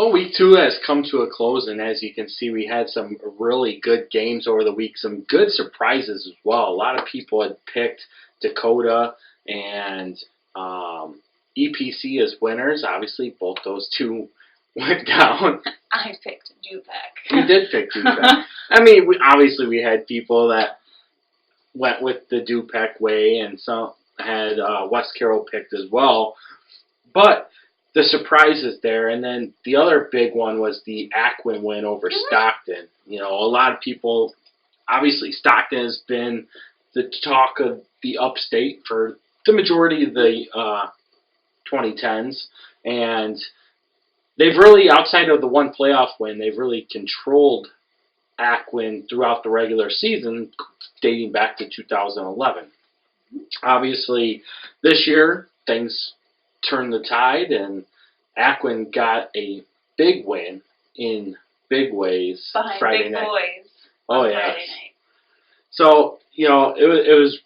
Well, week 2 has come to a close, and as you can see, we had some really good games over the week, some good surprises as well. A lot of people had picked Dakota and EPC as winners. Obviously, both those two went down. I picked Du-Pec. You did pick Du-Pec. I mean, obviously we had people that went with the Du-Pec way, and some had West Carroll picked as well. But the surprise is there, and then the other big one was the Aquin win over Stockton. You know, a lot of people, obviously Stockton has been the talk of the upstate for the majority of the 2010s, and they've really, outside of the one playoff win, they've really controlled Aquin throughout the regular season, dating back to 2011. Obviously, this year, things turned the tide, and Aquin got a big win in big ways behind Friday big night. Boys Oh, on yeah. Friday night. So, you know, it was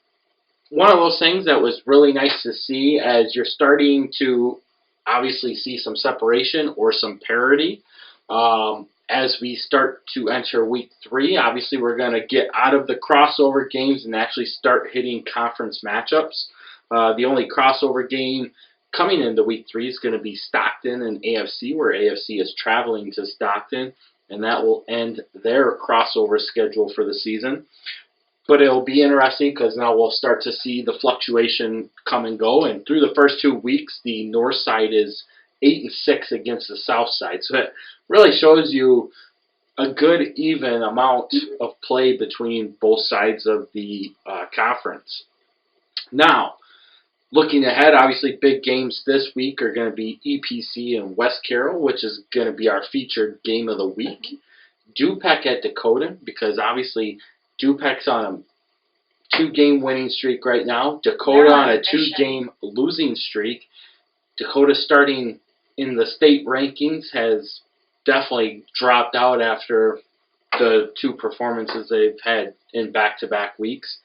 one of those things that was really nice to see as you're starting to obviously see some separation or some parity. As we start to enter week 3, obviously we're going to get out of the crossover games and actually start hitting conference matchups. The only crossover game coming into week 3 is going to be Stockton and AFC, where AFC is traveling to Stockton, and that will end their crossover schedule for the season. But it'll be interesting because now we'll start to see the fluctuation come and go. And through the first 2 weeks, the north side is 8-6 against the south side. So it really shows you a good even amount of play between both sides of the conference. Now, looking ahead, obviously big games this week are going to be EPC and West Carroll, which is going to be our featured game of the week. Du-Pec at Dakota, because obviously Du-Pec's on a 2-game winning streak right now. Dakota on a 2-game losing streak. Dakota, starting in the state rankings, has definitely dropped out after the 2 performances they've had in back-to-back weeks.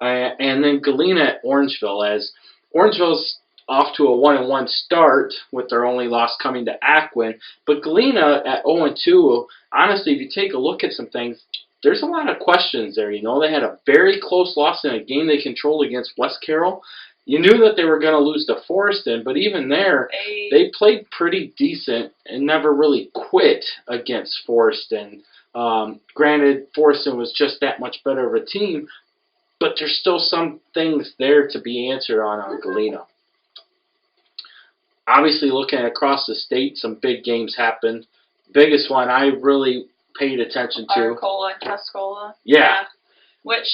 And then Galena at Orangeville, as Orangeville's off to a 1-1 start with their only loss coming to Aquin. But Galena at 0-2, honestly, if you take a look at some things, there's a lot of questions there. You know, they had a very close loss in a game they controlled against West Carroll. You knew that they were going to lose to Forreston, but even there, they played pretty decent and never really quit against Forreston. Granted, Forreston was just that much better of a team, but there's still some things there to be answered on Galena. Obviously, looking across the state, some big games happened. Biggest one I really paid attention to. Arcola and Tuscola. Yeah. Which,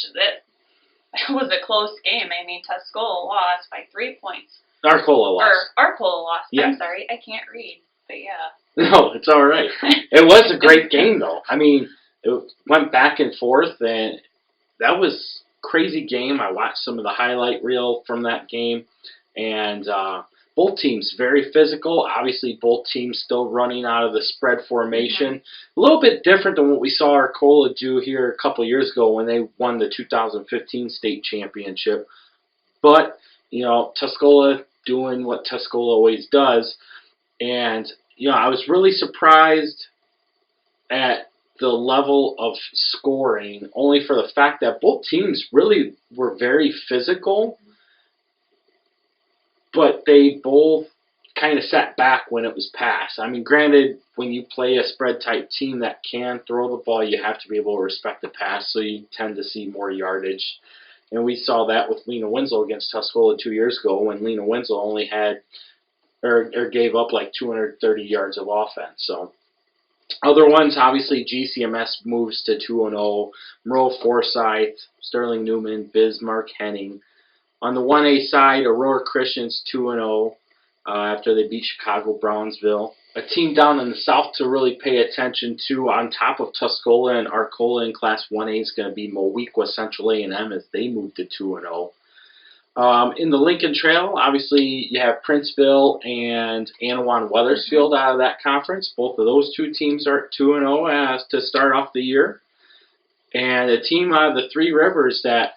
it was a close game. I mean, Tuscola lost by 3 points. Arcola lost. Or Arcola lost. Yeah. I'm sorry, I can't read. But yeah. No, it's all right. It was a great game, though. I mean, it went back and forth, and that was a crazy game. I watched some of the highlight reel from that game, and both teams very physical. Obviously, both teams still running out of the spread formation. A little bit different than what we saw Arcola do here a couple years ago when they won the 2015 state championship. But, you know, Tuscola doing what Tuscola always does. And, you know, I was really surprised at the level of scoring, only for the fact that both teams really were very physical, but they both kind of sat back when it was passed. I mean, granted, when you play a spread-type team that can throw the ball, you have to be able to respect the pass, so you tend to see more yardage. And we saw that with Lena Winslow against Tuscola 2 years ago when Lena Winslow only had or gave up like 230 yards of offense. So other ones, obviously, GCMS moves to 2-0. Merle Forsyth, Sterling Newman, Bismarck Henning. On the 1A side, Aurora Christian's 2-0 after they beat Chicago Brownsville. A team down in the south to really pay attention to on top of Tuscola and Arcola in Class 1A is going to be Moweaqua Central A&M as they move to 2-0. In the Lincoln Trail, obviously, you have Princeville and Anawan Wethersfield out of that conference. Both of those 2 teams are at 2-0 as to start off the year. And a team out of the Three Rivers that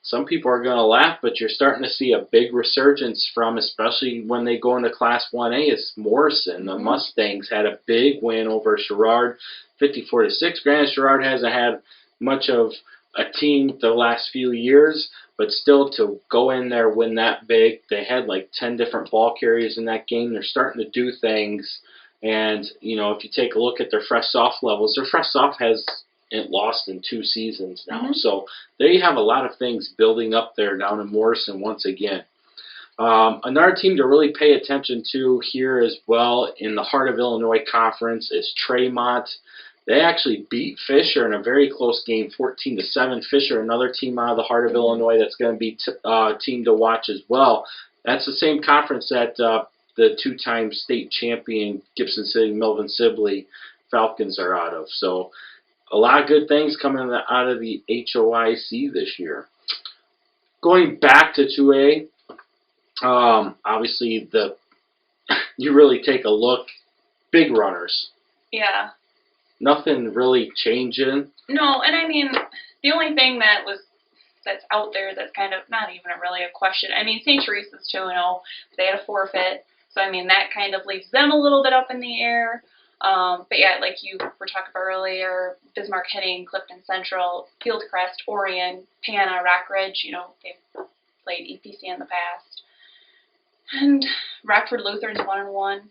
some people are going to laugh, but you're starting to see a big resurgence from, especially when they go into Class 1A, is Morrison. The Mustangs had a big win over Sherrard, 54-6. Granted, Sherrard hasn't had much of a team the last few years, but still to go in there, win that big. They had like 10 different ball carriers in that game. They're starting to do things. And, you know, if you take a look at their fresh soft levels, their fresh soft has lost in 2 seasons now. So they have a lot of things building up there down in Morrison once again. Another team to really pay attention to here as well in the Heart of Illinois Conference is Tremont. They actually beat Fisher in a very close game, 14-7. Fisher, another team out of the Heart of Illinois that's going to be a team to watch as well. That's the same conference that the 2-time state champion Gibson City Melvin Sibley Falcons are out of. So a lot of good things coming out of the HOIC this year. Going back to 2A, obviously you really take a look, big runners. Yeah. Nothing really changing. No, and I mean, the only thing that's out there that's kind of not even really a question. I mean, St. Teresa's 2-0. They had a forfeit. So, I mean, that kind of leaves them a little bit up in the air. But yeah, like you were talking about earlier, Bismarck Hitting, Clifton Central, Fieldcrest, Orion, Pana, Rockridge, you know, they've played EPC in the past. And Rockford Lutheran's 1-1.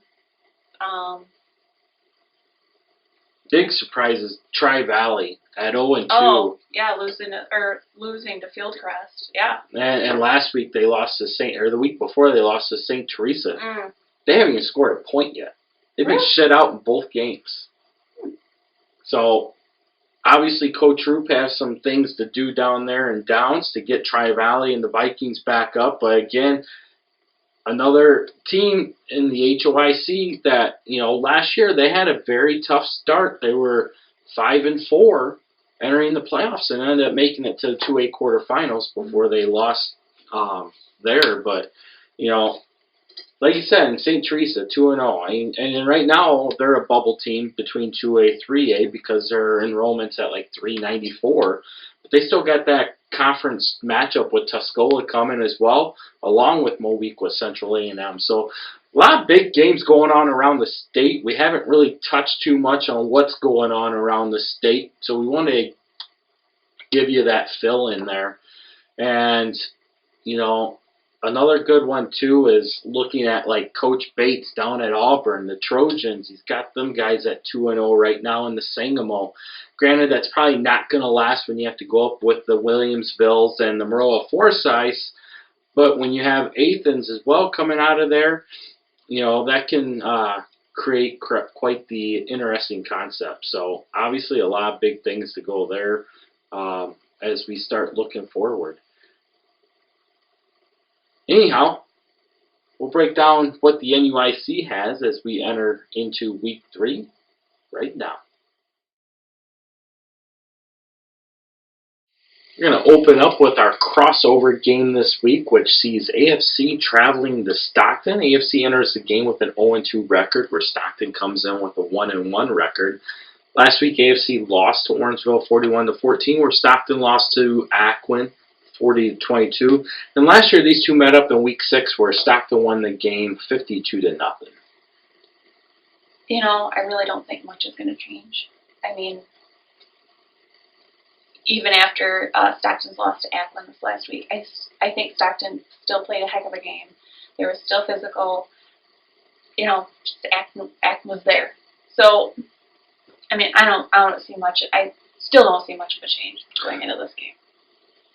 Big surprises, Tri-Valley at 0-2. Oh, yeah, losing to Fieldcrest, yeah. And last week they lost to the week before they lost to St. Teresa. They haven't even scored a point yet. They've been shut out in both games. So, obviously, Coach Roop has some things to do down there in Downs to get Tri-Valley and the Vikings back up. But again, another team in the HOIC that, you know, last year they had a very tough start. They were 5-4 entering the playoffs and ended up making it to the 2A quarterfinals before they lost there. But, you know, like you said, in St. Teresa, 2-0. And right now, they're a bubble team between 2A and 3A because their enrollment's at like 394. But they still got that conference matchup with Tuscola coming as well, along with Moweaqua Central A&M. So a lot of big games going on around the state. We haven't really touched too much on what's going on around the state. So we want to give you that fill in there. And, you know, another good one, too, is looking at, like, Coach Bates down at Auburn, the Trojans. He's got them guys at 2-0 right now in the Sangamo. Granted, that's probably not going to last when you have to go up with the Williamsvilles and the Maroa Forsyths, but when you have Athens as well coming out of there, you know, that can create quite the interesting concept. So, obviously, a lot of big things to go there as we start looking forward. Anyhow, we'll break down what the NUIC has as we enter into Week 3 right now. We're going to open up with our crossover game this week, which sees AFC traveling to Stockton. AFC enters the game with an 0-2 record, where Stockton comes in with a 1-1 record. Last week, AFC lost to Orangeville 41-14, where Stockton lost to Aquin 40-22. And last year, these two met up in Week 6, where Stockton won the game 52-0. You know, I really don't think much is going to change. I mean, even after Stockton's loss to Aquin this last week, I think Stockton still played a heck of a game. They were still physical. You know, Aquin was there. So, I mean, I don't see much. I still don't see much of a change going into this game.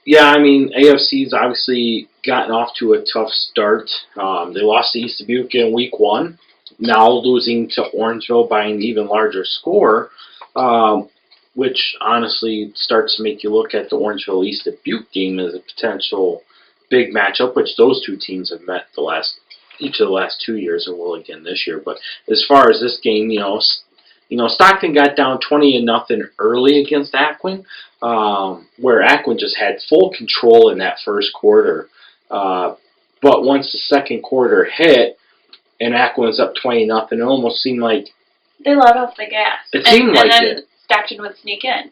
Yeah, I mean, AFC's obviously gotten off to a tough start. They lost to East Dubuque in Week 1, now losing to Orangeville by an even larger score, which honestly starts to make you look at the Orangeville East Dubuque game as a potential big matchup, which those two teams have met each of the last 2 years and will again this year. But as far as this game, you know, Stockton got down 20-0 early against Aquin, where Aquin just had full control in that first quarter. But once the second quarter hit and Aquin was up 20-0, it almost seemed like they let off the gas. It seemed like and then it. Stockton would sneak in.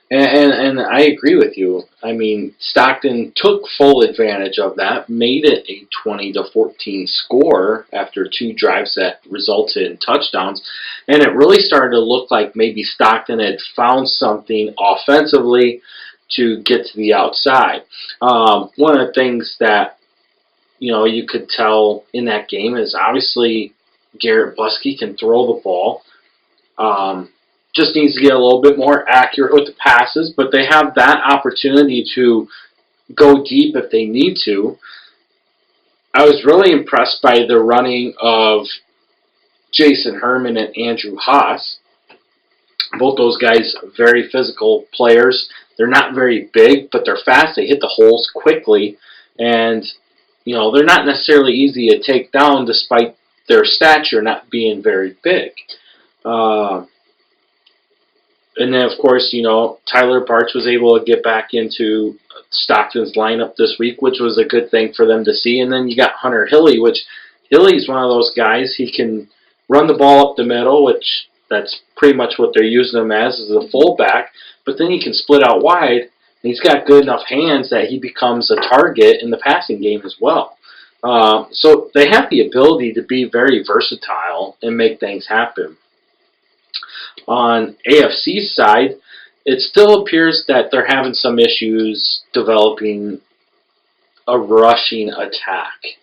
And I agree with you. I mean, Stockton took full advantage of that, made it a 20-14 score after 2 drives that resulted in touchdowns, and it really started to look like maybe Stockton had found something offensively to get to the outside. One of the things that you could tell in that game is obviously Garrett Buskey can throw the ball. Just needs to get a little bit more accurate with the passes, but they have that opportunity to go deep if they need to. I was really impressed by the running of Jason Herman and Andrew Haas. Both those guys, very physical players. They're not very big, but they're fast. They hit the holes quickly, and they're not necessarily easy to take down despite their stature not being very big. And then, of course, Tyler Barch was able to get back into Stockton's lineup this week, which was a good thing for them to see. And then you got Hunter Hilly, which Hilly's one of those guys. He can run the ball up the middle, which that's pretty much what they're using him as a fullback. But then he can split out wide, and he's got good enough hands that he becomes a target in the passing game as well. So they have the ability to be very versatile and make things happen. On AFC's side, it still appears that they're having some issues developing a rushing attack.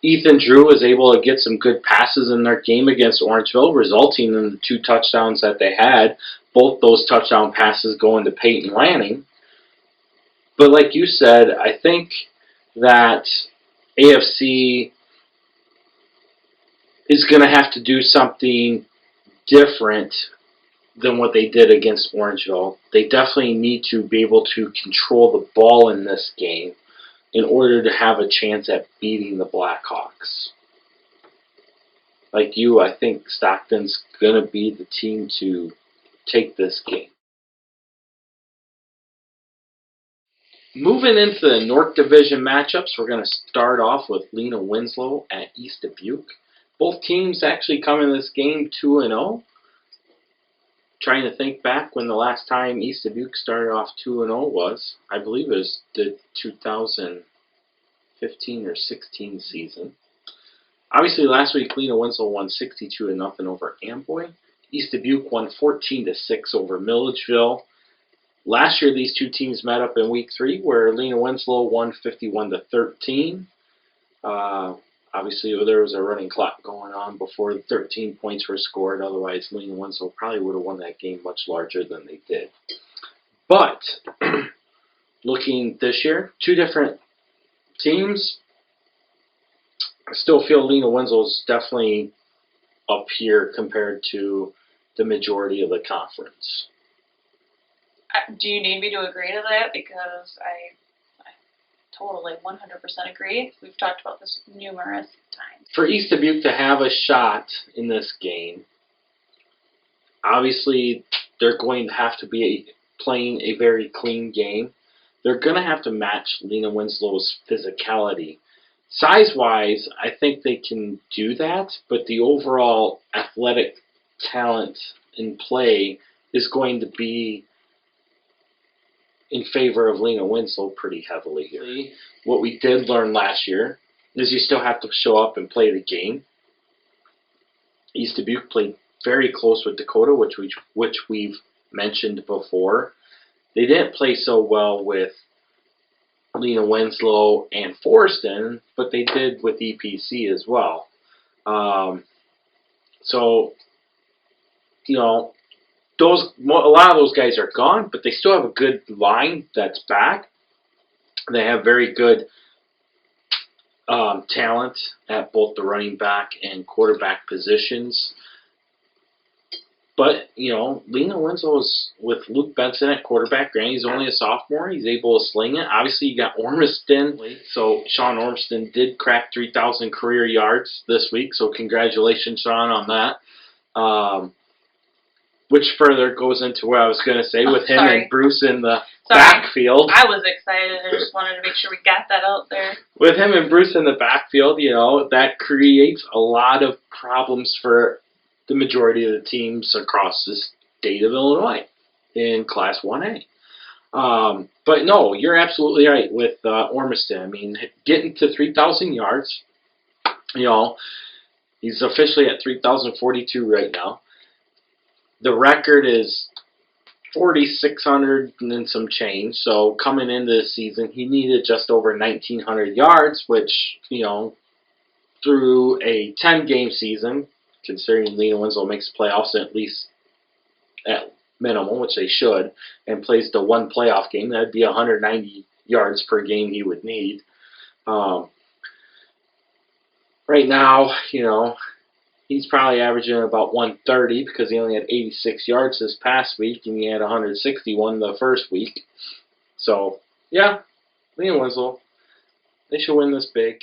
Ethan Drew was able to get some good passes in their game against Orangeville, resulting in the 2 touchdowns that they had. Both those touchdown passes going to Peyton Lanning. But like you said, I think that AFC is going to have to do something different than what they did against Orangeville. They definitely need to be able to control the ball in this game in order to have a chance at beating the Blackhawks. Like you, I think Stockton's going to be the team to take this game. Moving into the North Division matchups, we're going to start off with Lena Winslow at East Dubuque. Both teams actually come in this game 2-0. Trying to think back when the last time East Dubuque started off 2-0 was. I believe it was the 2015 or 16 season. Obviously, last week Lena Winslow won 62-0 over Amboy. East Dubuque won 14-6 over Milledgeville. Last year, these two teams met up in Week 3, where Lena Winslow won 51-13. Obviously, there was a running clock going on before the 13 points were scored. Otherwise, Lena Winslow probably would have won that game much larger than they did. But, looking this year, 2 different teams. I still feel Lena Winslow's definitely up here compared to the majority of the conference. Do you need me to agree to that? Because I totally 100% agree. We've talked about this numerous times. For East Dubuque to have a shot in this game, obviously they're going to have to be playing a very clean game. They're going to have to match Lena Winslow's physicality. Size-wise, I think they can do that, but the overall athletic talent in play is going to be in favor of Lena Winslow pretty heavily here. What we did learn last year is you still have to show up and play the game. East Dubuque played very close with Dakota, which we've mentioned before. They didn't play so well with Lena Winslow and Forreston, but they did with EPC as well. A lot of those guys are gone, but they still have a good line that's back. They have very good talent at both the running back and quarterback positions. But, Lena Winslow's with Luke Benson at quarterback. Granted, he's only a sophomore. He's able to sling it. Obviously, you got Ormiston. So, Sean Ormiston did crack 3,000 career yards this week. So, congratulations, Sean, on that. Which further goes into what I was going to say with him and Bruce in the backfield. I was excited. I just wanted to make sure we got that out there. With him and Bruce in the backfield, that creates a lot of problems for the majority of the teams across the state of Illinois. in Class 1A. But no, you're absolutely right with Ormiston. I mean, getting to 3,000 yards, you know, he's officially at 3,042 right now. The record is 4,600 and some change. So coming into the season, he needed just over 1,900 yards, which, you know, through a 10-game season, considering Lena Winslow makes the playoffs at least at minimum, which they should, and plays the one playoff game, that'd be 190 yards per game he would need. Right now, you know, he's probably averaging about 130 because he only had 86 yards this past week and he had 161 the first week. So, yeah, Lena Winslow, they should win this big.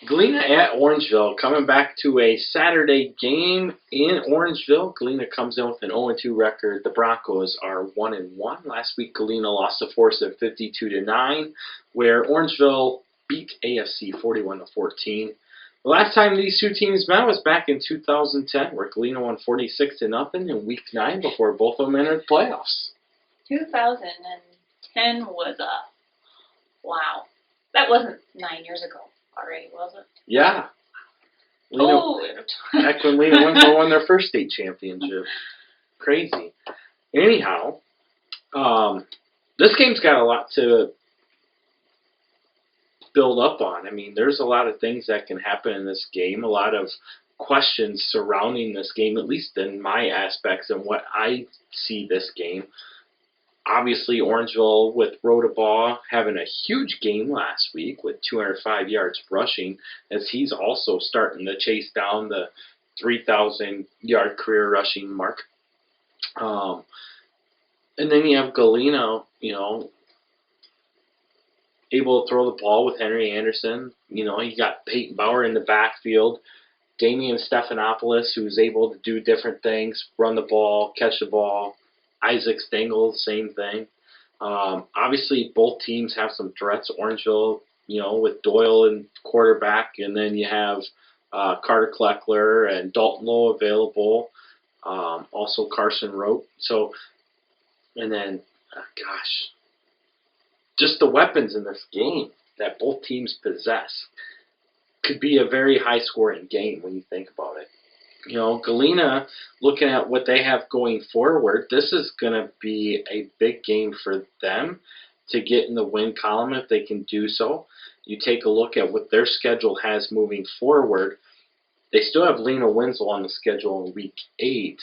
Galena at Orangeville, coming back to a Saturday game in Orangeville. Galena comes in with an 0-2 record. The Broncos are 1-1. Last week, Galena lost to Forreston 52-9, where Orangeville beat AFC 41-14. The last time these two teams met was back in 2010, where Galena won 46-0 in Week 9 before both of them entered the playoffs. 2010 was wow. That wasn't 9 years ago already, was it? Yeah. Back when Lena Winslow won their first state championship. Crazy. Anyhow, this game's got a lot to build up on. I mean, there's a lot of things that can happen in this game, a lot of questions surrounding this game, at least in my aspects and what I see this game. Obviously, Orangeville with Rodabaugh having a huge game last week with 205 yards rushing, as he's also starting to chase down the 3,000-yard career rushing mark. And then you have Galena, you know, able to throw the ball with Henry Anderson. You know, you got Peyton Bauer in the backfield, Damian Stephanopoulos, who's able to do different things, run the ball, catch the ball. Isaac Stengel, same thing. Obviously, both teams have some threats. Orangeville, you know, with Doyle in quarterback, and then you have Carter Kleckler and Dalton Lowe available. Also Carson Rote. So, and then, just the weapons in this game that both teams possess could be a very high-scoring game when you think about it. You know, Galena, looking at what they have going forward, this is going to be a big game for them to get in the win column if they can do so. You take a look at what their schedule has moving forward. They still have Lena Winslow on the schedule in Week 8.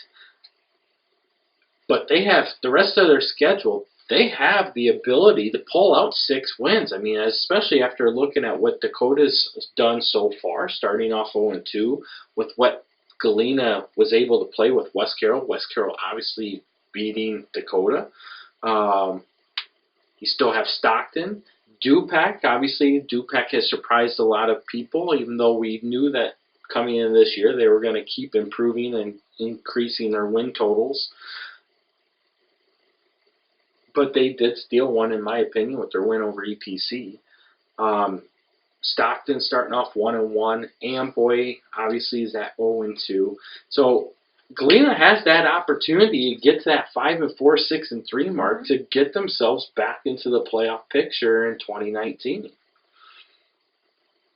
But they have the rest of their schedule, they have the ability to pull out 6 wins. I mean, especially after looking at what Dakota's done so far, starting off 0-2, with what Galena was able to play with West Carroll. West Carroll obviously beating Dakota. You still have Stockton. Du-Pec, obviously, Du-Pec has surprised a lot of people, even though we knew that coming in this year they were going to keep improving and increasing their win totals. But they did steal one, in my opinion, with their win over EPC. Stockton starting off 1-1. Amboy obviously is at 0-2. So Galena has that opportunity to get to that 5-4, 6-3 mark to get themselves back into the playoff picture in 2019.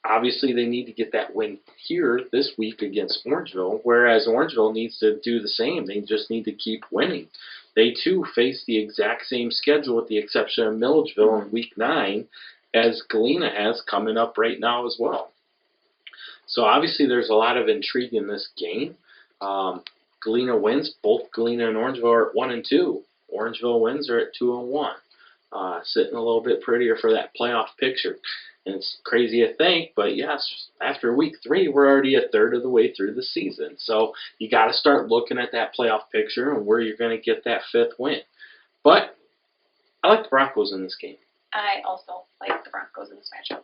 Obviously, they need to get that win here this week against Orangeville, whereas Orangeville needs to do the same. They just need to keep winning. They, too, face the exact same schedule with the exception of Milledgeville in Week 9, as Galena has coming up right now as well. So obviously there's a lot of intrigue in this game. Galena wins. Both Galena and Orangeville are at 1-2. Orangeville wins are at 2-1. Sitting a little bit prettier for that playoff picture. And it's crazy to think, but yes, after Week 3, we're already a third of the way through the season. So you got to start looking at that playoff picture and where you're going to get that 5th win. But I like the Broncos in this game. I also like the Broncos in this matchup.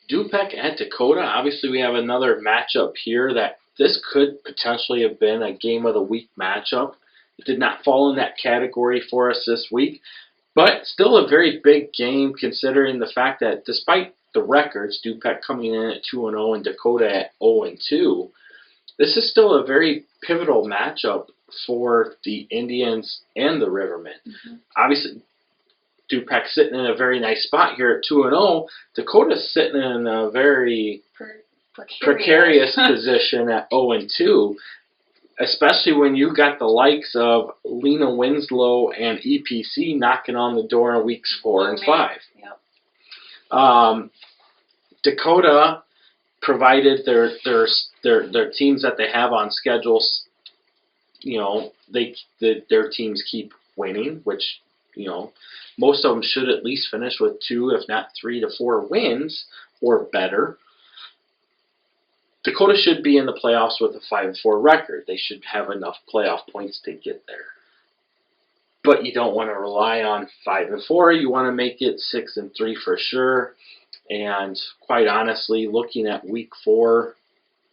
Du-Pec at Dakota. Obviously, we have another matchup here that this could potentially have been a game of the week matchup. It did not fall in that category for us this week, but still a very big game considering the fact that despite the records, Du-Pec coming in at 2-0 and Dakota at 0-2, this is still a very pivotal matchup for the Indians and the Rivermen. Obviously, Du-Pec sitting in a very nice spot here at 2-0. Dakota's sitting in a very precarious position at 0-2, especially when you got the likes of Lena Winslow and EPC knocking on the door in weeks 4 and 5. Yep. Dakota, provided their teams that they have on schedules, you know, their teams keep winning, which, you know, most of them should at least finish with 2, if not 3 to 4 wins or better. Dakota should be in the playoffs with a 5-4 record. They should have enough playoff points to get there. But you don't want to rely on 5-4. You want to make it 6-3 for sure. And quite honestly, looking at week 4,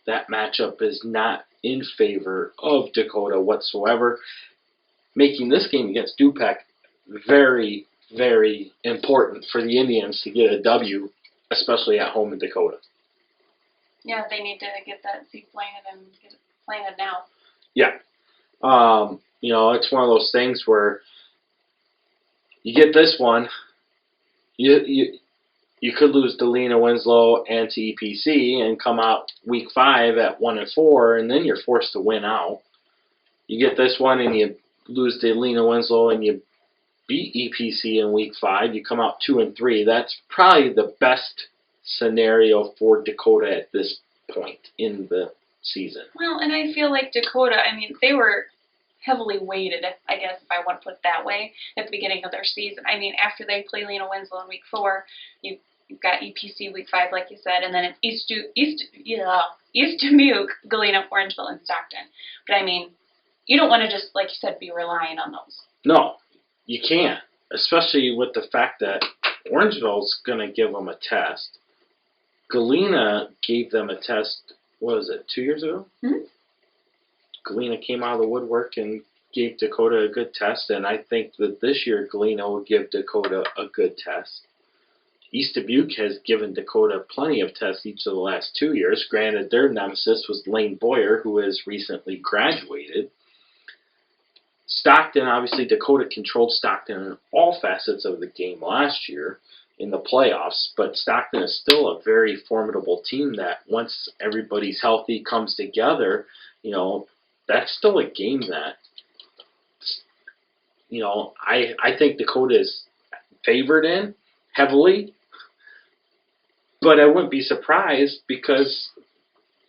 that matchup is not in favor of Dakota whatsoever. Making this game against Du-Pec very, very important for the Indians to get a W, especially at home in Dakota. Yeah, they need to get that seed planted and get it planted now. Yeah. You know, it's one of those things where you get this one, you could lose to Lena Winslow and to EPC and come out week 5 at 1-4, and then you're forced to win out. You get this one and you lose to Lena Winslow and you beat EPC in week 5, you come out 2-3. That's probably the best scenario for Dakota at this point in the season. Well, and I feel like Dakota, I mean, they were heavily weighted, I guess, if I want to put it that way, at the beginning of their season. I mean, after they play Lena Winslow in week 4, you've got EPC week 5, like you said, and then it's East Dubuque, Galena, Orangeville, and Stockton. But I mean, you don't want to just, like you said, be relying on those. No, you can't, especially with the fact that Orangeville's going to give them a test. Galena gave them a test, what was it, 2 years ago? Mm-hmm. Galena came out of the woodwork and gave Dakota a good test, and I think that this year Galena will give Dakota a good test. East Dubuque has given Dakota plenty of tests each of the last 2 years. Granted, their nemesis was Lane Boyer, who has recently graduated. Stockton, obviously Dakota controlled Stockton in all facets of the game last year in the playoffs, but Stockton is still a very formidable team that once everybody's healthy, comes together, you know, that's still a game that, you know, I think Dakota is favored in heavily, but I wouldn't be surprised because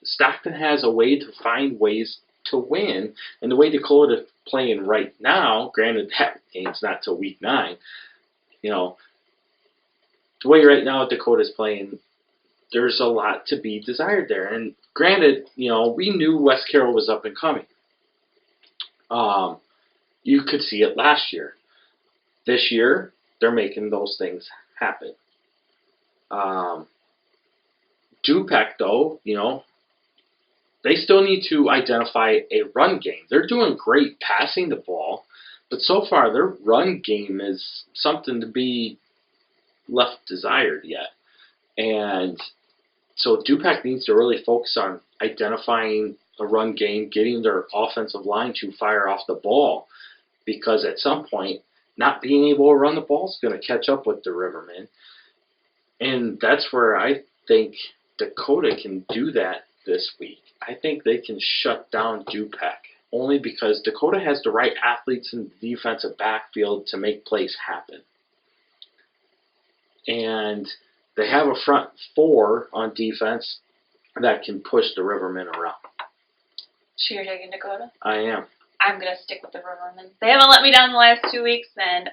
Stockton has a way to find ways to win, and the way Dakota is playing right now, granted that game's not till week 9, you know, the way right now Dakota's playing, there's a lot to be desired there. And granted, you know, we knew West Carroll was up and coming. You could see it last year. This year, they're making those things happen. Du-Pec, though, you know, they still need to identify a run game. They're doing great passing the ball, but so far their run game is something to be left desired yet. And so Du-Pec needs to really focus on identifying a run game, getting their offensive line to fire off the ball, because at some point, not being able to run the ball is going to catch up with the Rivermen. And that's where I think Dakota can do that this week. I think they can shut down Du-Pec, only because Dakota has the right athletes in the defensive backfield to make plays happen. And they have a front 4 on defense that can push the Rivermen around. So you're taking Dakota? I am. I'm going to stick with the Rivermen. They haven't let me down the last 2 weeks, and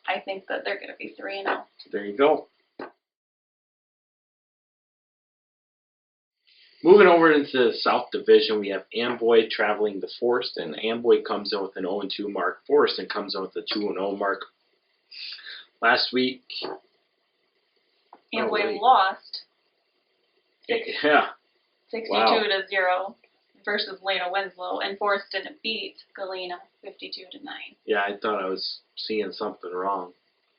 I think that they're going to be 3-0. There you go. Moving over into the South Division, we have Amboy traveling to Forreston. Amboy comes in with an 0-2 mark. Forreston comes in with a 2-0 mark. Last week, Amboy lost. Yeah. 62-0 versus Lena Winslow, and Forreston beat Galena 52-9. Yeah, I thought I was seeing something wrong.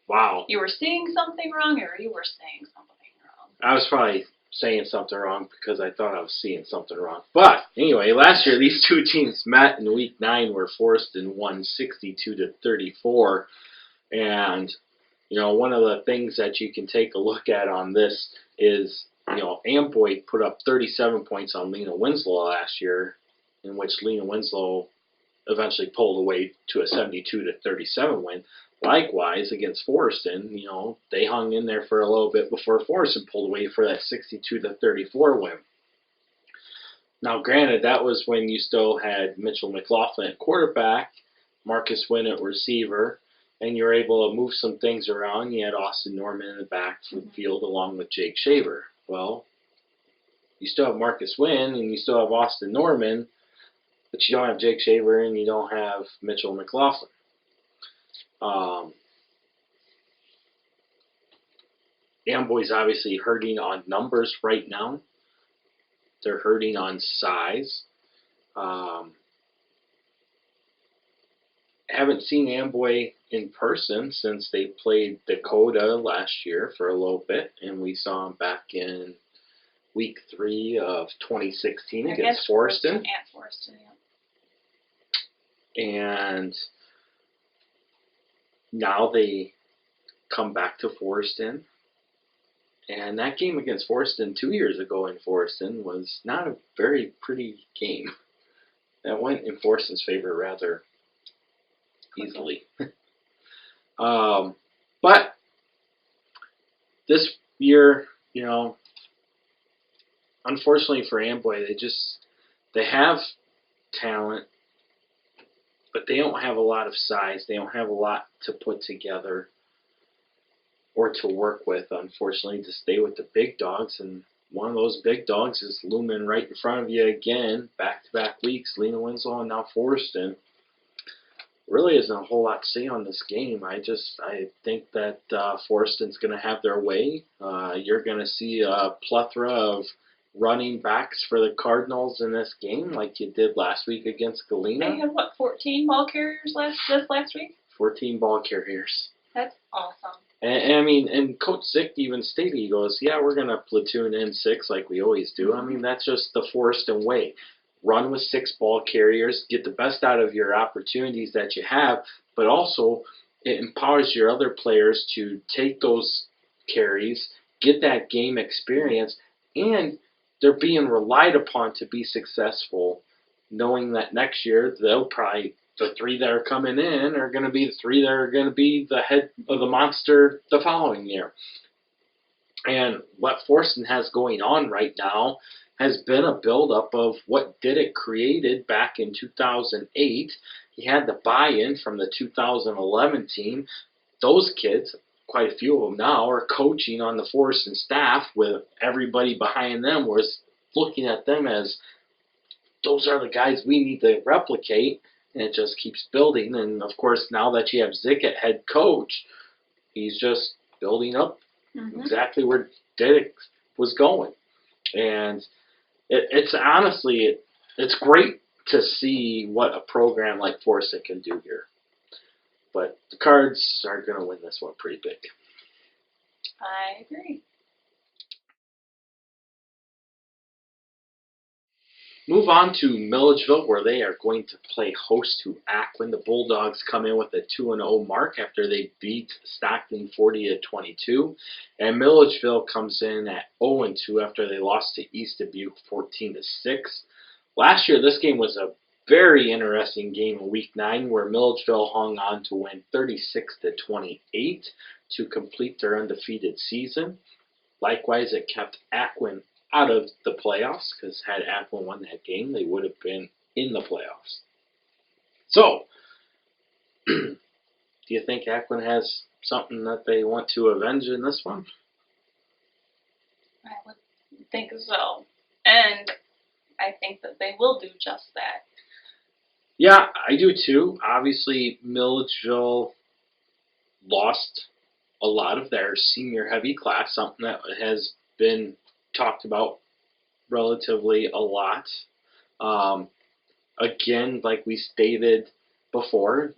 Wow. You were seeing something wrong, or you were saying something wrong? I was probably saying something wrong because I thought I was seeing something wrong. But anyway, last year these two teams met in week 9 where Forreston won 62-34. And, you know, one of the things that you can take a look at on this is, you know, Amboy put up 37 points on Lena Winslow last year, in which Lena Winslow eventually pulled away to a 72-37 win. Likewise, against Forreston, you know, they hung in there for a little bit before Forreston pulled away for that 62-34 win. Now, granted, that was when you still had Mitchell McLaughlin at quarterback, Marcus Wynn at receiver, and you were able to move some things around. You had Austin Norman in the backfield along with Jake Shaver. Well, you still have Marcus Wynn and you still have Austin Norman, but you don't have Jake Shaver and you don't have Mitchell McLaughlin. Amboy's obviously hurting on numbers right now. They're hurting on size. Haven't seen Amboy in person since they played Dakota last year for a little bit, and we saw them back in week 3 of 2016 against Forreston. At Forreston, yeah. And now they come back to Forreston. And that game against Forreston 2 years ago in Forreston was not a very pretty game. That went in Forreston's favor rather easily. But this year, you know, unfortunately for Amboy, they have talent, but they don't have a lot of size. They don't have a lot to put together or to work with, unfortunately, to stay with the big dogs. And one of those big dogs is looming right in front of you again, back-to-back weeks, Lena Winslow and now Forreston. Really isn't a whole lot to say on this game. I think that Forreston's going to have their way. You're going to see a plethora of running backs for the Cardinals in this game, like you did last week against Galena. They had, 14 ball carriers last week? 14 ball carriers. That's awesome. And I mean, and Coach Zick even stated, he goes, yeah, we're going to platoon in 6 like we always do. I mean, that's just the Forreston way. Run with 6 ball carriers, get the best out of your opportunities that you have, but also it empowers your other players to take those carries, get that game experience, and they're being relied upon to be successful, knowing that next year they'll probably, the 3 that are coming in are going to be the 3 that are going to be the head of the monster the following year. And what Forreston has going on right now has been a buildup of what Dubuque created back in 2008. He had the buy-in from the 2011 team. Those kids, quite a few of them now, are coaching on the Forreston staff with everybody behind them was looking at them as those are the guys we need to replicate, and it just keeps building. And, of course, now that you have Zick at head coach, he's just building up exactly where Dubuque was going. And it's honestly, it's great to see what a program like Forreston can do here. But the Cards are going to win this one pretty big. I agree. Move on to Milledgeville, where they are going to play host to Aquin. The Bulldogs come in with a 2-0 mark after they beat Stockton 40-22. And Milledgeville comes in at 0-2 after they lost to East Dubuque 14-6. Last year, this game was a very interesting game in Week 9, where Milledgeville hung on to win 36-28 to complete their undefeated season. Likewise, it kept Aquin out of the playoffs, because had Aquin won that game, they would have been in the playoffs. So, do you think Aquin has something that they want to avenge in this one? I would think so. And I think that they will do just that. Yeah, I do too. Obviously, Milledgeville lost a lot of their senior heavy class, something that has been talked about relatively a lot. Again, like we stated before,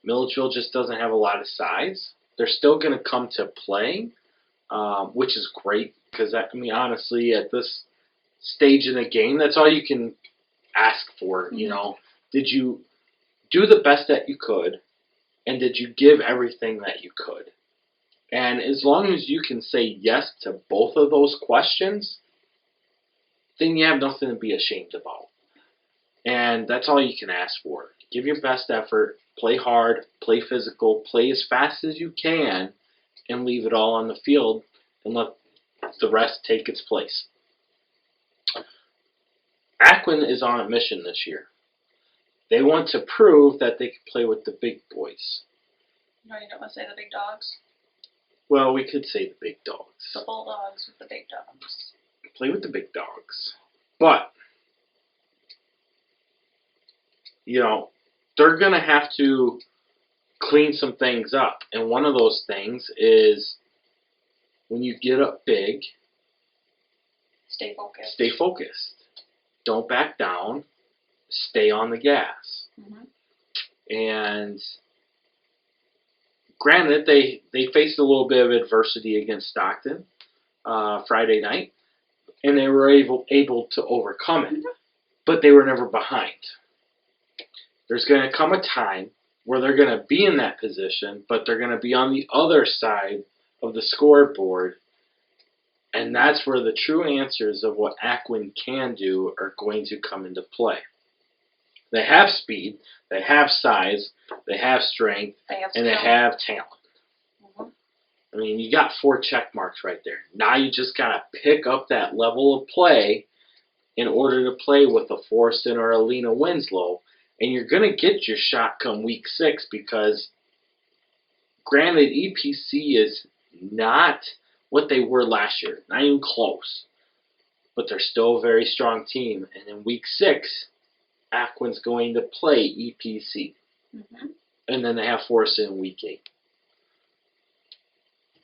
Milledgeville just doesn't have a lot of size. they're still going to come to play, which is great because, I mean, honestly, at this stage in the game, that's all you can ask for. You know, did you do the best that you could, and did you give everything that you could? And as long as you can say yes to both of those questions, then you have nothing to be ashamed about. And that's all you can ask for. Give your best effort, play hard, play physical, play as fast as you can, and leave it all on the field and let the rest take its place. Aquin is on a mission this year. They want to prove that they can play with the big boys. No, you don't want to say the big dogs? Well, we could say the big dogs. The bulldogs with the big dogs. Play with the big dogs. But, you know, they're going to have to clean some things up. And one of those things is when you get up big, stay focused. Stay focused. Don't back down. Stay on the gas. And granted, they faced a little bit of adversity against Stockton Friday night, and they were able to overcome it. But they were never behind. There's going to come a time where they're going to be in that position, but they're going to be on the other side of the scoreboard, and that's where the true answers of what Aquin can do are going to come into play. They have speed, they have size, they have strength, and they have talent. I mean, you got 4 check marks right there. Now you just got to pick up that level of play in order to play with a Forreston or a Lena Winslow, and you're going to get your shot come week 6 because, granted, EPC is not what they were last year, not even close, but they're still a very strong team, and in week 6, Aquin's going to play EPC. And then they have Forreston in week 8.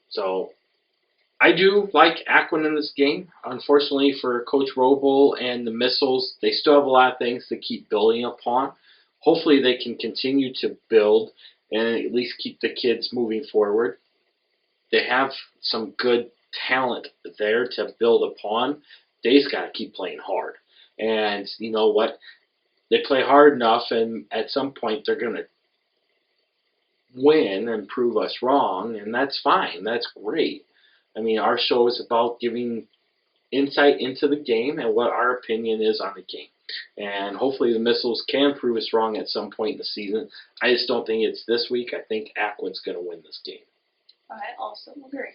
So, I do like Aquin in this game. Unfortunately for Coach Roble and the Missiles, they still have a lot of things to keep building upon. Hopefully they can continue to build and at least keep the kids moving forward. They have some good talent there to build upon. They just got to keep playing hard. And you know what? They play hard enough, and at some point they're going to win and prove us wrong, and that's fine. That's great. I mean, our show is about giving insight into the game and what our opinion is on the game. And hopefully the Missiles can prove us wrong at some point in the season. I just don't think it's this week. I think Aquin's going to win this game. I also agree.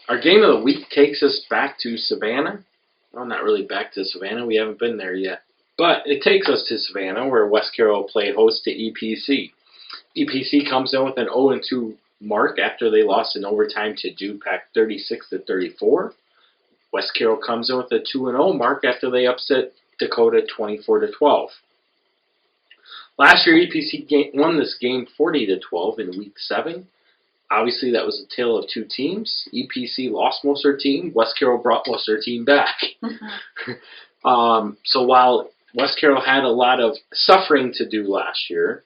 Our game of the week takes us back to Savannah. Well, not really back to Savannah. We haven't been there yet. But it takes us to Savannah, where West Carroll played host to EPC. EPC comes in with an 0-2 mark after they lost in overtime to Du-Pec 36-34. West Carroll comes in with a 2-0 mark after they upset Dakota 24-12. Last year, EPC won this game 40-12 in Week 7. Obviously, that was a tale of two teams. EPC lost most of their team. West Carroll brought most of their team back. So while West Carroll had a lot of suffering to do last year,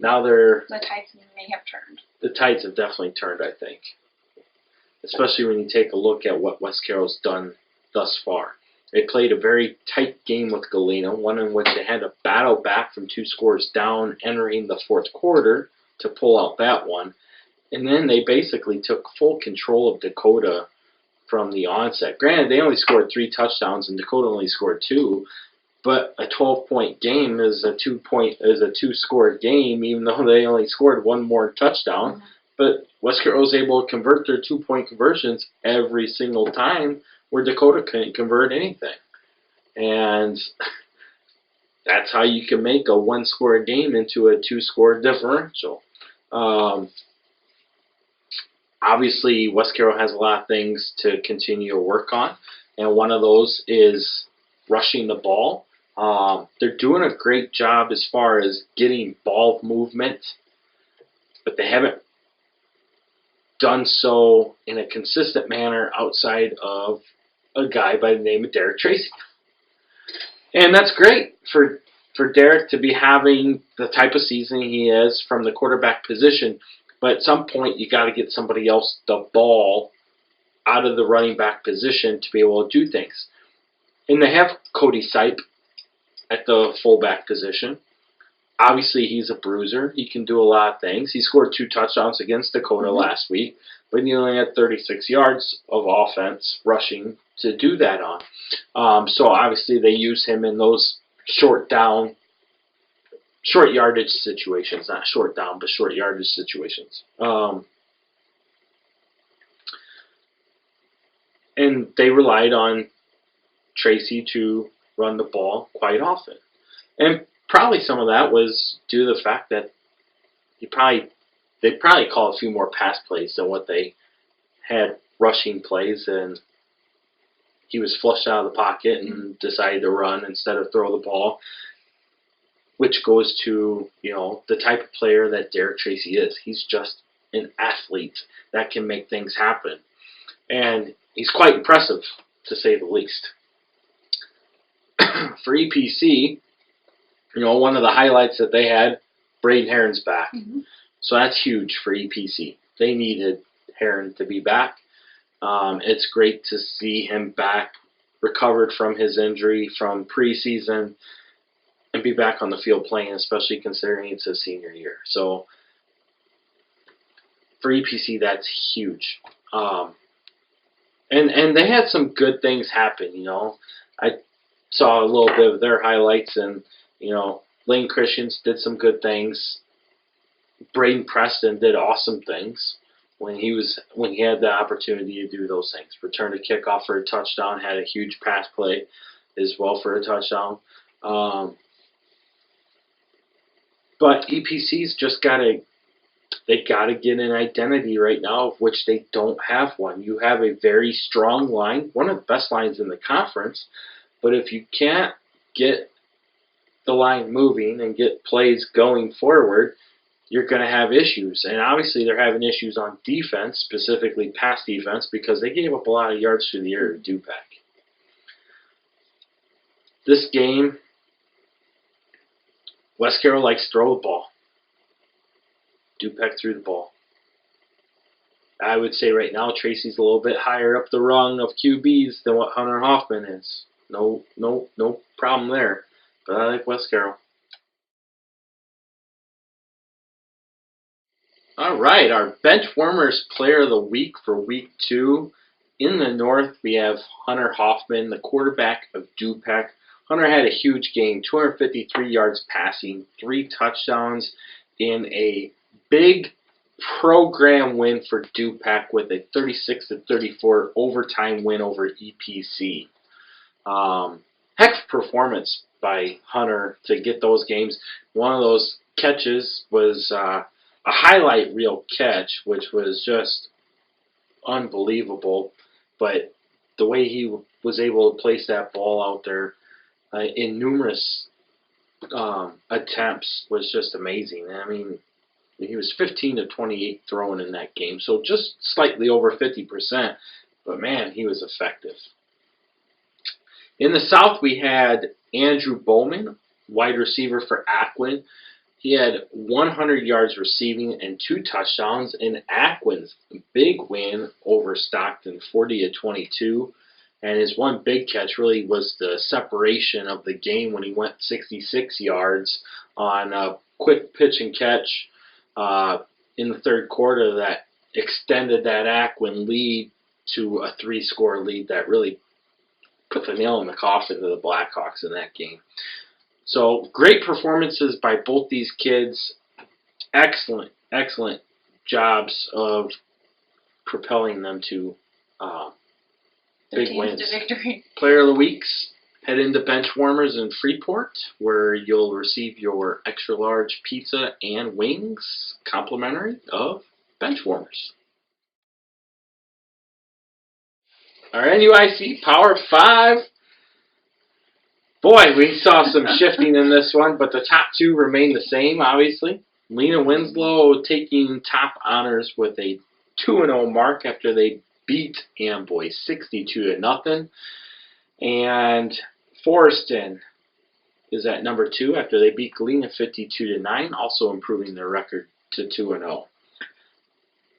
now the tides may have turned. The tides have definitely turned, I think. Especially when you take a look at what West Carroll's done thus far. They played a very tight game with Galena, one in which they had to battle back from 2 scores down entering the 4th quarter to pull out that one. And then they basically took full control of Dakota from the onset. Granted, they only scored 3 touchdowns and Dakota only scored 2, but a 12-point game is a 2-score game, even though they only scored 1 more touchdown. But West Carroll was able to convert their 2-point conversions every single time, where Dakota couldn't convert anything. And that's how you can make a 1-score game into a 2-score differential. Obviously, West Carroll has a lot of things to continue to work on, and one of those is rushing the ball. They're doing a great job as far as getting ball movement, but they haven't done so in a consistent manner outside of a guy by the name of Derek Tracy. And that's great for for Derek to be having the type of season he is from the quarterback position, but at some point you got to get somebody else the ball out of the running back position to be able to do things. And they have Cody Sipe at the fullback position. Obviously, he's a bruiser. He can do a lot of things. He scored 2 touchdowns against Dakota last week, but he only had 36 yards of offense rushing to do that on. So obviously, they use him in those short yardage situations. Not short down, but short yardage situations. And they relied on Tracy to run the ball quite often. And probably some of that was due to the fact that they probably call a few more pass plays than what they had rushing plays, and he was flushed out of the pocket and decided to run instead of throw the ball, which goes to, the type of player that Derek Tracy is. He's just an athlete that can make things happen. And he's quite impressive, to say the least. For EPC, one of the highlights that they had, Braden Herron's back. So that's huge for EPC. They needed Herron to be back. It's great to see him back, recovered from his injury from preseason, and be back on the field playing, especially considering it's his senior year. So for EPC, that's huge. And they had some good things happen, I saw a little bit of their highlights, and, Lane Christians did some good things. Braden Preston did awesome things when he had the opportunity to do those things. Returned a kickoff for a touchdown, had a huge pass play as well for a touchdown. But EPC's just they gotta get an identity right now, of which they don't have one. You have a very strong line, one of the best lines in the conference, but if you can't get the line moving and get plays going forward, you're going to have issues. And obviously they're having issues on defense, specifically pass defense, because they gave up a lot of yards through the air to Du-Pec. This game, West Carroll likes to throw the ball. Du-Pec threw the ball. I would say right now Tracy's a little bit higher up the rung of QBs than what Hunter Hoffman is. No problem there. But I like West Carroll. All right, our bench warmers player of the week for week 2. In the north, we have Hunter Hoffman, the quarterback of Du-Pec. Hunter had a huge game, 253 yards passing, 3 touchdowns, in a big program win for Du-Pec with a 36-34 overtime win over EPC. Heck of performance by Hunter to get those games. One of those catches was a highlight reel catch, which was just unbelievable. But the way he was able to place that ball out there in numerous attempts was just amazing. I mean, he was 15 of 28 throwing in that game, so just slightly over 50%. But man, he was effective. In the South, we had Andrew Bowman, wide receiver for Aquin. He had 100 yards receiving and 2 touchdowns in Aquin's big win over Stockton, 40-22. And his one big catch really was the separation of the game when he went 66 yards on a quick pitch and catch in the third quarter that extended that Aquin lead to a 3-score lead that really put the nail in the coffin to the Blackhawks in that game. So great performances by both these kids. Excellent jobs of propelling them to big wins. To victory. Player of the Weeks, head into Benchwarmers in Freeport, where you'll receive your extra large pizza and wings, complimentary of Benchwarmers. Our NUIC Power 5. Boy, we saw some shifting in this one, but the top 2 remain the same, obviously. Lena Winslow taking top honors with a 2-0 mark after they beat Amboy 62-0. And Forreston is at number 2 after they beat Galena 52-9, also improving their record to 2-0.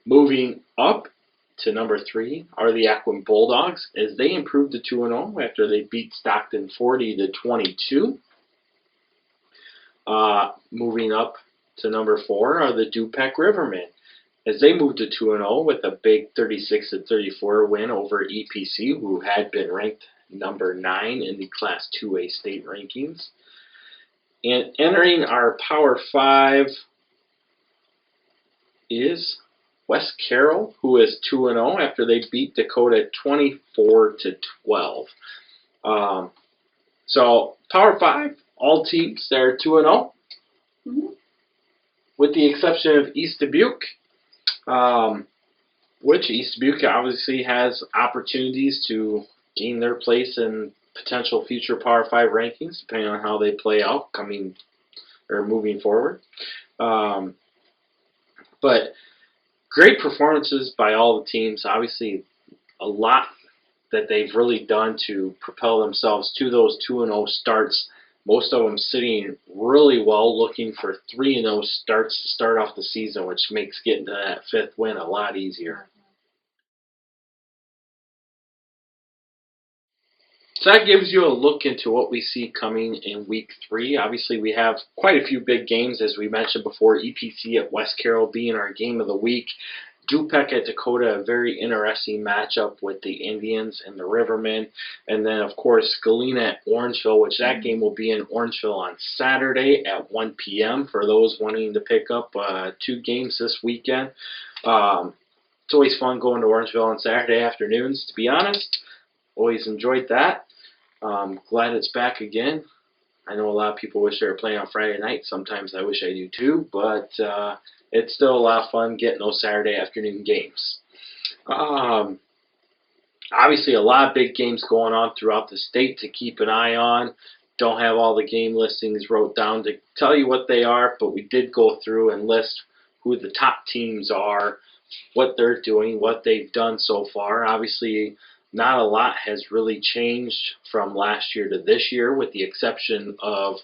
Moving up to number 3 are the Aquin Bulldogs, as they improved to 2-0 after they beat Stockton 40-22. Moving up to number 4 are the Du-Pec Rivermen, as they moved to 2-0 with a big 36-34 win over EPC, who had been ranked number 9 in the Class 2A state rankings. And entering our Power 5 is West Carroll, who is 2-0 after they beat Dakota 24-12. So Power 5, all teams, they're 2-0, with the exception of East Dubuque, which East Dubuque obviously has opportunities to gain their place in potential future Power 5 rankings, depending on how they play out moving forward. But great performances by all the teams. Obviously, a lot that they've really done to propel themselves to those 2-0 starts. Most of them sitting really well, looking for 3-0 starts to start off the season, which makes getting to that 5th win a lot easier. So that gives you a look into what we see coming in Week 3. Obviously, we have quite a few big games, as we mentioned before. EPC at West Carroll being our game of the week. Du-Pec at Dakota, a very interesting matchup with the Indians and the Rivermen. And then, of course, Galena at Orangeville, which that game will be in Orangeville on Saturday at 1 p.m. for those wanting to pick up 2 games this weekend. It's always fun going to Orangeville on Saturday afternoons, to be honest. Always enjoyed that. Glad it's back again. I know a lot of people wish they were playing on Friday night. Sometimes I wish I do too, but it's still a lot of fun getting those Saturday afternoon games. Obviously, a lot of big games going on throughout the state to keep an eye on. Don't have all the game listings wrote down to tell you what they are, but we did go through and list who the top teams are, what they're doing, what they've done so far. Obviously, not a lot has really changed from last year to this year, with the exception of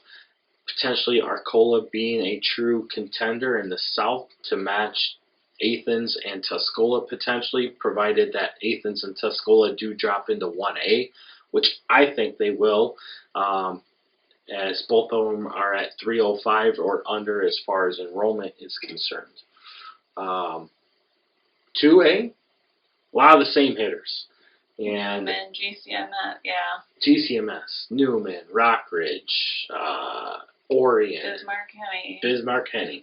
potentially Arcola being a true contender in the South to match Athens and Tuscola potentially, provided that Athens and Tuscola do drop into 1A, which I think they will, as both of them are at 305 or under as far as enrollment is concerned. 2A, a lot of the same hitters. And GCMS, GCMS, Newman, Rockridge, Orion, Bismarck Henny.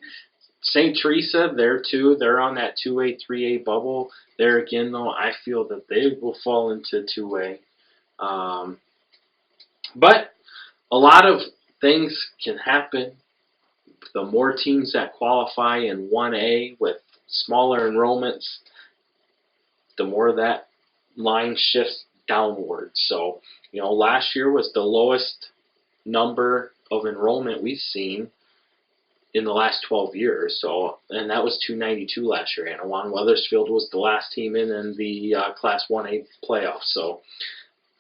St. Teresa, there too. They're on that 2A, 3A bubble. There again, though, I feel that they will fall into 2A. But a lot of things can happen. The more teams that qualify in 1A with smaller enrollments, the more that line shifts downward. So, last year was the lowest number of enrollment we've seen in the last 12 years. So, and that was 292 last year. Anawan Wethersfield was the last team in the Class 1A playoffs. So,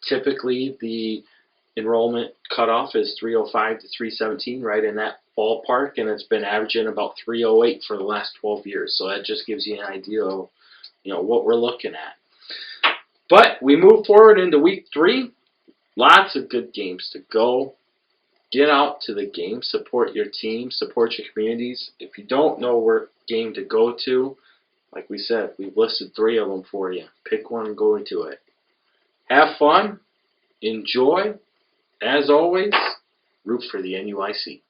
typically the enrollment cutoff is 305 to 317, right in that ballpark, and it's been averaging about 308 for the last 12 years. So that just gives you an idea of what we're looking at. But we move forward into Week 3. Lots of good games to go. Get out to the game. Support your team. Support your communities. If you don't know what game to go to, like we said, we've listed 3 of them for you. Pick one and go into it. Have fun. Enjoy. As always, root for the NUIC.